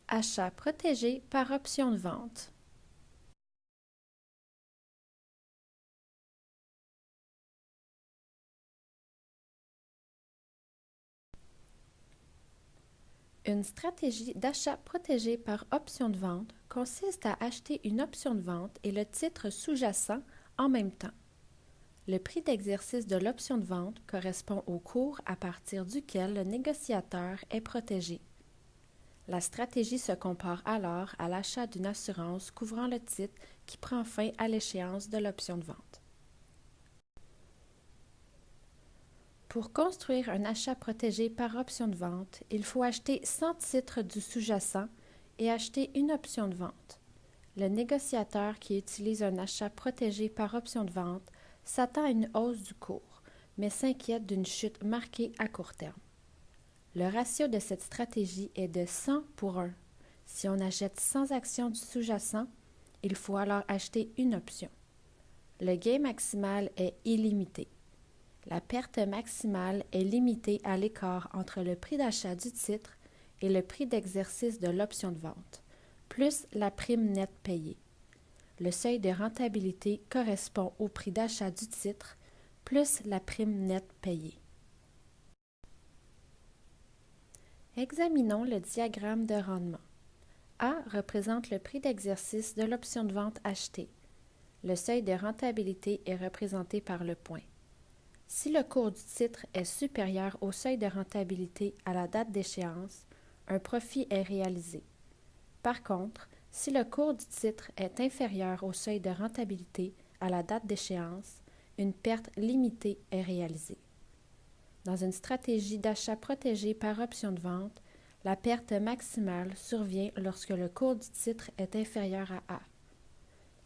Achat protégé par option de vente. Une stratégie d'achat protégé par option de vente consiste à acheter une option de vente et le titre sous-jacent en même temps. Le prix d'exercice de l'option de vente correspond au cours à partir duquel le négociateur est protégé. La stratégie se compare alors à l'achat d'une assurance couvrant le titre qui prend fin à l'échéance de l'option de vente. Pour construire un achat protégé par option de vente, il faut acheter 100 titres du sous-jacent et acheter une option de vente. Le négociateur qui utilise un achat protégé par option de vente s'attend à une hausse du cours, mais s'inquiète d'une chute marquée à court terme. Le ratio de cette stratégie est de 100 pour 1. Si on achète 100 actions du sous-jacent, il faut alors acheter une option. Le gain maximal est illimité. La perte maximale est limitée à l'écart entre le prix d'achat du titre et le prix d'exercice de l'option de vente, plus la prime nette payée. Le seuil de rentabilité correspond au prix d'achat du titre, plus la prime nette payée. Examinons le diagramme de rendement. A représente le prix d'exercice de l'option de vente achetée. Le seuil de rentabilité est représenté par le point. Si le cours du titre est supérieur au seuil de rentabilité à la date d'échéance, un profit est réalisé. Par contre, si le cours du titre est inférieur au seuil de rentabilité à la date d'échéance, une perte limitée est réalisée. Dans une stratégie d'achat protégé par option de vente, la perte maximale survient lorsque le cours du titre est inférieur à A.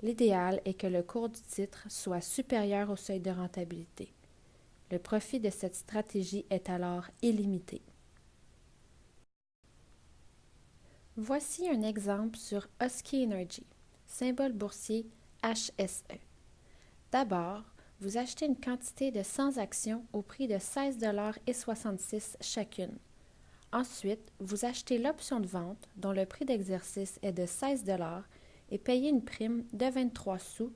L'idéal est que le cours du titre soit supérieur au seuil de rentabilité. Le profit de cette stratégie est alors illimité. Voici un exemple sur Husky Energy, symbole boursier HSE. D'abord, vous achetez une quantité de 100 actions au prix de 16,66 $ chacune. Ensuite, vous achetez l'option de vente dont le prix d'exercice est de 16 $ et payez une prime de 23 sous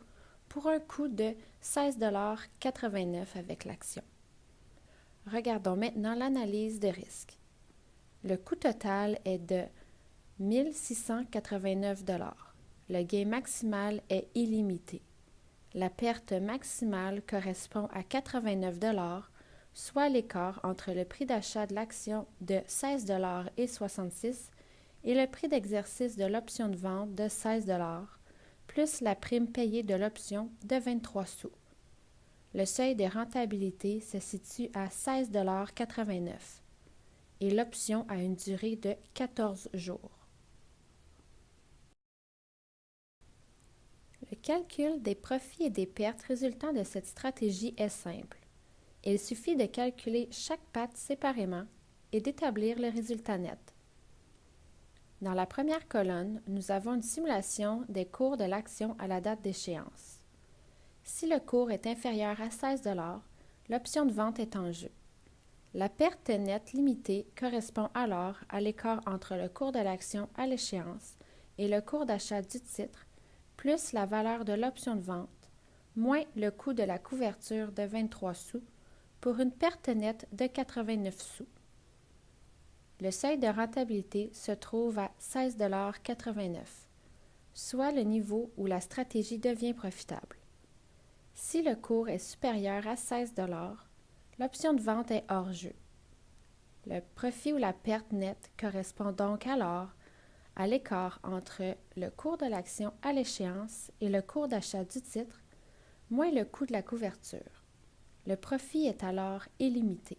pour un coût de 16,89 $ avec l'action. Regardons maintenant l'analyse de risque. Le coût total est de 1 689 $. Le gain maximal est illimité. La perte maximale correspond à 89 $, soit l'écart entre le prix d'achat de l'action de 16,66 $ et le prix d'exercice de l'option de vente de 16 $, plus la prime payée de l'option de 23 sous. Le seuil de rentabilité se situe à 16,89 $ et l'option a une durée de 14 jours. Le calcul des profits et des pertes résultant de cette stratégie est simple. Il suffit de calculer chaque patte séparément et d'établir le résultat net. Dans la première colonne, nous avons une simulation des cours de l'action à la date d'échéance. Si le cours est inférieur à 16 $, l'option de vente est en jeu. La perte nette limitée correspond alors à l'écart entre le cours de l'action à l'échéance et le cours d'achat du titre, plus la valeur de l'option de vente, moins le coût de la couverture de 23 sous, pour une perte nette de 89 sous. Le seuil de rentabilité se trouve à 16,89 $, soit le niveau où la stratégie devient profitable. Si le cours est supérieur à 16 $, l'option de vente est hors jeu. Le profit ou la perte nette correspond donc alors à l'écart entre le cours de l'action à l'échéance et le cours d'achat du titre, moins le coût de la couverture. Le profit est alors illimité.